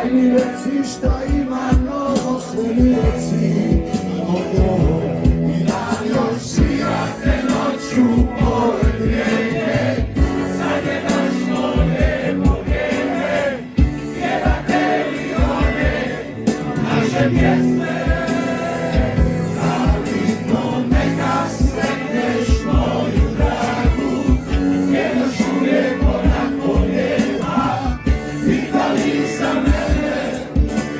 Daj mi reci šta ima novo, sve mi reci novo. I dan još svirate noću pored rijeke, sad je našto lijepo vrijeme, pjevate li one naše pjesme. Zavidno neka sretneš moju dragu, jer još uvijek ona koljeva, pitali za mene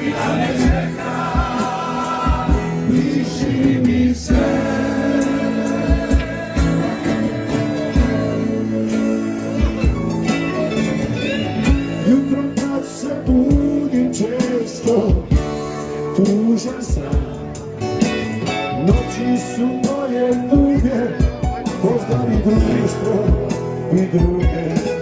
i da ne čeka, piši mi se. Jutrom kad se budim često, tužan sam, noći su moje duge, pozdravi društvo i druge.